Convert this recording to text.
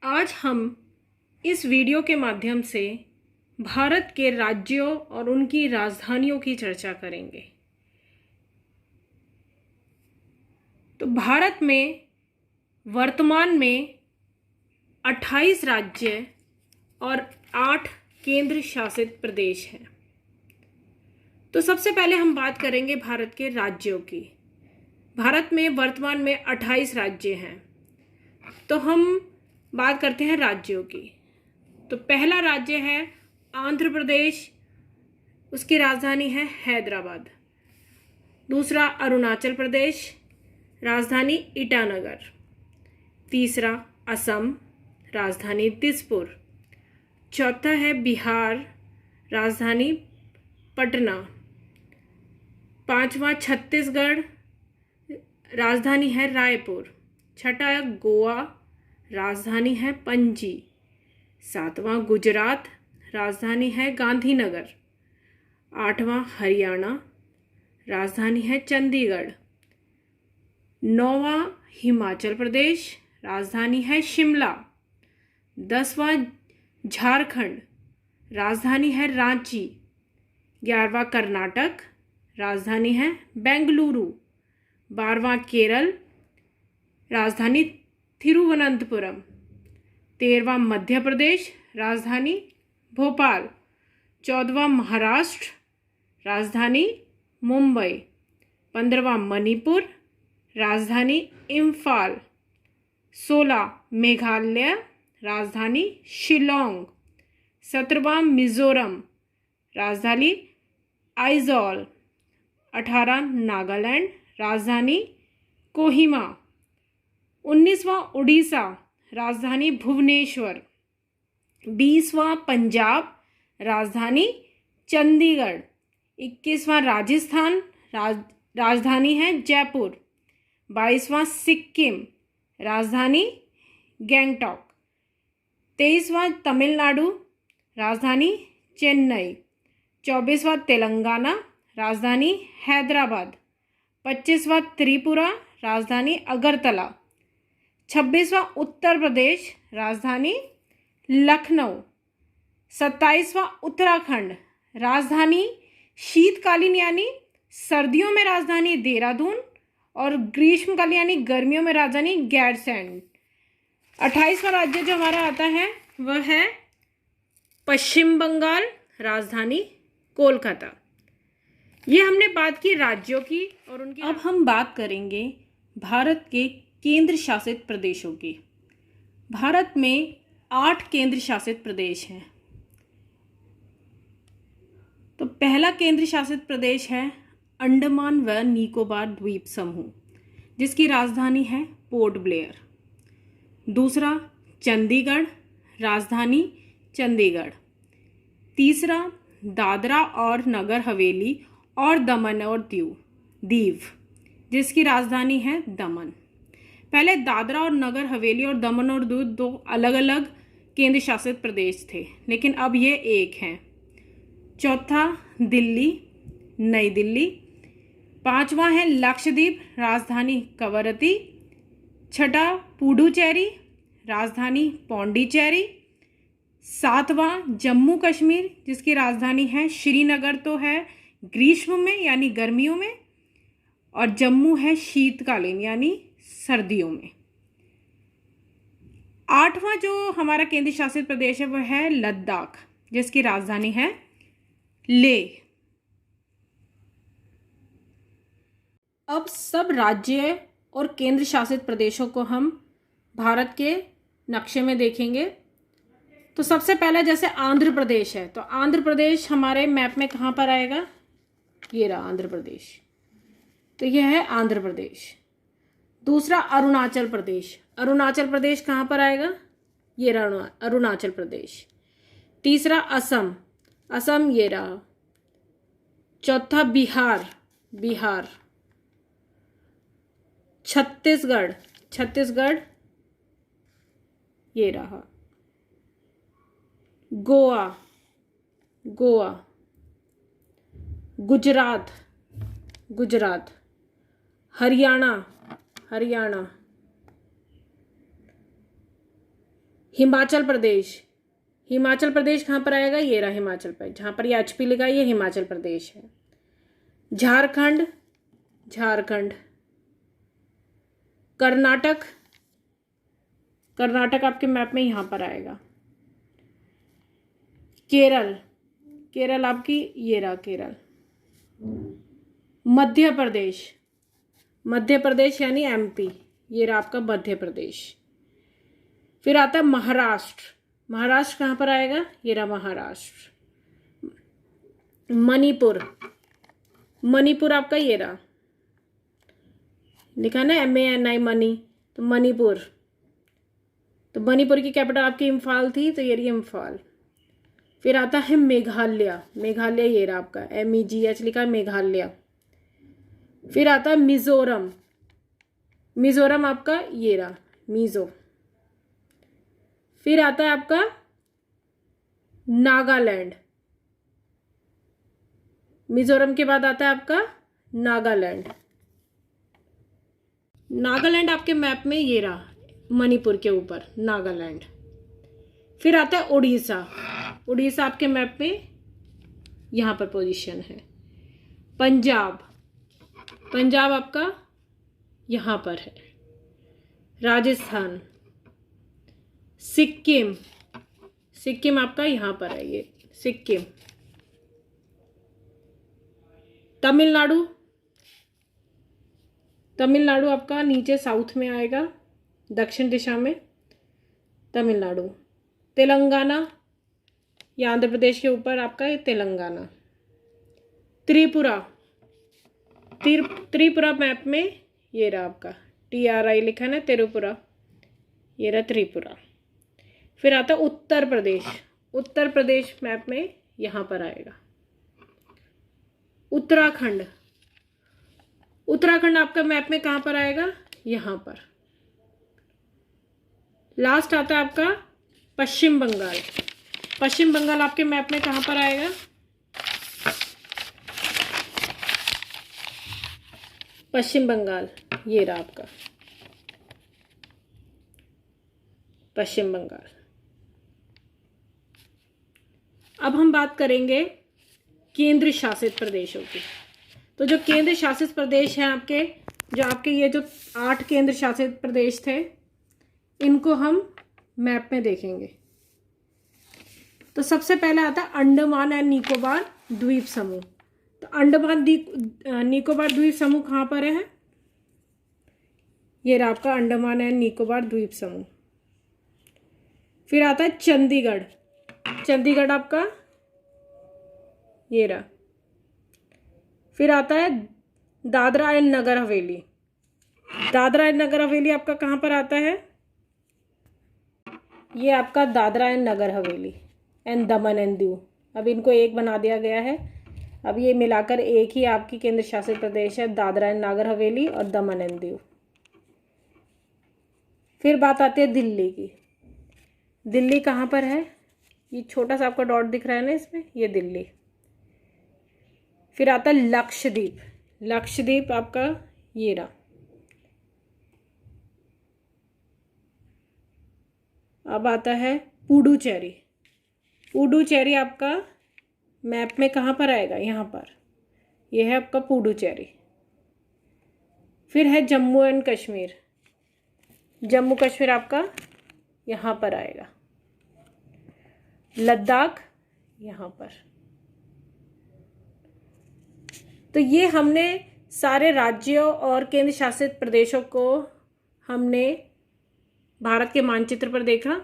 आज हम इस वीडियो के माध्यम से भारत के राज्यों और उनकी राजधानियों की चर्चा करेंगे। तो भारत में वर्तमान में 28 राज्य और 8 केंद्र शासित प्रदेश हैं। तो सबसे पहले हम बात करेंगे भारत के राज्यों की। भारत में वर्तमान में 28 राज्य हैं। तो हम बात करते हैं राज्यों की। तो पहला राज्य है आंध्र प्रदेश, उसकी राजधानी है हैदराबाद। दूसरा अरुणाचल प्रदेश, राजधानी ईटानगर। तीसरा असम, राजधानी दिसपुर। चौथा है बिहार, राजधानी पटना। पांचवा छत्तीसगढ़, राजधानी है रायपुर। छठा गोवा, राजधानी है पणजी। सातवां गुजरात, राजधानी है गांधीनगर। आठवां हरियाणा, राजधानी है चंडीगढ़। नौवां हिमाचल प्रदेश, राजधानी है शिमला। 10वां झारखंड, राजधानी है रांची। 11वां कर्नाटक, राजधानी है बेंगलुरु। 12वां केरल, राजधानी तिरुवनंतपुरम। 13वां मध्य प्रदेश, राजधानी भोपाल। 14वां महाराष्ट्र, राजधानी मुंबई। 15वां मणिपुर, राजधानी इम्फाल। 16 मेघालय, राजधानी शिलोंग। 17वां मिजोरम, राजधानी आइजॉल। 18 नागालैंड, राजधानी कोहिमा। 19वां उड़ीसा, राजधानी भुवनेश्वर। 20वां पंजाब, राजधानी चंडीगढ़। 21वां राजस्थान, राजधानी है जयपुर। 22वां सिक्किम, राजधानी गैंगटॉक। 23वां तमिलनाडु, राजधानी चेन्नई। 24वां तेलंगाना, राजधानी हैदराबाद। 25वां त्रिपुरा, राजधानी अगरतला। 26वां उत्तर प्रदेश, राजधानी लखनऊ। 27वां उत्तराखंड, राजधानी शीतकालीन यानी सर्दियों में राजधानी देहरादून और ग्रीष्मकालीन यानी गर्मियों में राजधानी गैरसैंण। 28वां राज्य जो हमारा आता है वह है पश्चिम बंगाल, राजधानी कोलकाता। ये हमने बात की राज्यों की और उनकी। अब हम बात करेंगे भारत के केंद्र शासित प्रदेशों की। भारत में 8 केंद्र शासित प्रदेश हैं। तो पहला केंद्र शासित प्रदेश है अंडमान व निकोबार द्वीप समूह, जिसकी राजधानी है पोर्ट ब्लेयर। दूसरा चंडीगढ़, राजधानी चंडीगढ़। तीसरा दादरा और नगर हवेली और दमन और दीव, जिसकी राजधानी है दमन। पहले दादरा और नगर हवेली और दमन और दीव 2 अलग अलग केंद्र शासित प्रदेश थे, लेकिन अब ये एक हैं। चौथा दिल्ली, नई दिल्ली। 5वां है लक्षद्वीप, राजधानी कवरत्ती। 6ठा पुडुचेरी, राजधानी पौंडीचेरी। 7वां जम्मू कश्मीर, जिसकी राजधानी है श्रीनगर, तो है ग्रीष्म में यानी गर्मियों में, और जम्मू है शीतकालीन यानी सर्दियों में। 8वां जो हमारा केंद्र शासित प्रदेश है वह है लद्दाख, जिसकी राजधानी है लेह। अब सब राज्य और केंद्र शासित प्रदेशों को हम भारत के नक्शे में देखेंगे। तो सबसे पहले जैसे आंध्र प्रदेश है, तो आंध्र प्रदेश हमारे मैप में कहाँ पर आएगा? ये रहा आंध्र प्रदेश। तो यह है आंध्र प्रदेश। दूसरा अरुणाचल प्रदेश। अरुणाचल प्रदेश कहाँ पर आएगा? ये रहा अरुणाचल प्रदेश। तीसरा असम, असम ये रहा। चौथा बिहार। छत्तीसगढ़, ये रहा। गोवा, गुजरात। हरियाणा, हिमाचल प्रदेश, हिमाचल प्रदेश कहाँ पर आएगा? ये रहा हिमाचल प्रदेश, जहाँ पर ये HP लिखा है ये हिमाचल प्रदेश है। झारखंड, झारखंड। कर्नाटक, कर्नाटक आपके मैप में यहाँ पर आएगा। केरल, केरल आपकी ये रहा केरल। मध्य प्रदेश, मध्य प्रदेश यानी MP, ये रहा आपका मध्य प्रदेश। फिर आता है महाराष्ट्र, महाराष्ट्र कहाँ पर आएगा? ये रहा महाराष्ट्र। मणिपुर, मणिपुर आपका ये रहा, लिखा ना MANI मनी, तो मणिपुर। तो मणिपुर की कैपिटल आपकी इम्फाल थी, तो ये रही इम्फाल। फिर आता है मेघालय, मेघालय ये रहा आपका MEGH लिखा है मेघालय। फिर आता है मिजोरम, मिजोरम आपका ये रहा मिजो। फिर आता है आपका नागालैंड, मिजोरम के बाद आता है आपका नागालैंड। नागालैंड आपके मैप में ये रहा मणिपुर के ऊपर नागालैंड। फिर आता है उड़ीसा, उड़ीसा आपके मैप में यहाँ पर पोजीशन है। पंजाब, पंजाब आपका यहाँ पर है। राजस्थान, सिक्किम, सिक्किम आपका यहाँ पर है ये सिक्किम। तमिलनाडु, तमिलनाडु आपका नीचे साउथ में आएगा, दक्षिण दिशा में तमिलनाडु। तेलंगाना, ये आंध्र प्रदेश के ऊपर आपका ये तेलंगाना। त्रिपुरा, त्रिपुरा मैप में ये रहा आपका TRI लिखा है ना त्रिपुरा, ये रहा त्रिपुरा। फिर आता उत्तर प्रदेश, उत्तर प्रदेश मैप में यहाँ पर आएगा। उत्तराखंड, उत्तराखंड आपका मैप में कहाँ पर आएगा? यहाँ पर। लास्ट आता है आपका पश्चिम बंगाल, पश्चिम बंगाल आपके मैप में कहाँ पर आएगा? पश्चिम बंगाल ये रहा आपका पश्चिम बंगाल। अब हम बात करेंगे केंद्र शासित प्रदेशों की। तो जो केंद्र शासित प्रदेश हैं आपके, जो आपके ये जो 8 केंद्र शासित प्रदेश थे, इनको हम मैप में देखेंगे। तो सबसे पहले आता है अंडमान एंड निकोबार द्वीप समूह। तो अंडमान निकोबार द्वीप समूह कहाँ पर है? ये रहा आपका अंडमान एंड निकोबार द्वीप समूह। फिर आता है चंडीगढ़, चंडीगढ़ आपका ये रहा। फिर आता है दादरा एंड नगर हवेली, दादरा एंड नगर हवेली आपका कहाँ पर आता है? ये आपका Dadra and Nagar Haveli and Daman and Diu. अब इनको एक बना दिया गया है, अब ये मिलाकर एक ही आपकी केंद्र शासित प्रदेश है, दादरा एंड नगर हवेली और दमन एंड दीव। फिर बात आती है दिल्ली की। दिल्ली कहाँ पर है? ये छोटा सा आपका डॉट दिख रहा है ना इसमें, ये दिल्ली। फिर आता है लक्षद्वीप, लक्षद्वीप आपका ये रहा। अब आता है पुडुचेरी, पुडुचेरी आपका मैप में कहाँ पर आएगा? यहाँ पर, यह है आपका पुडुचेरी। फिर है जम्मू एंड कश्मीर, जम्मू कश्मीर आपका यहाँ पर आएगा। लद्दाख यहाँ पर। तो ये हमने सारे राज्यों और केंद्र शासित प्रदेशों को हमने भारत के मानचित्र पर देखा।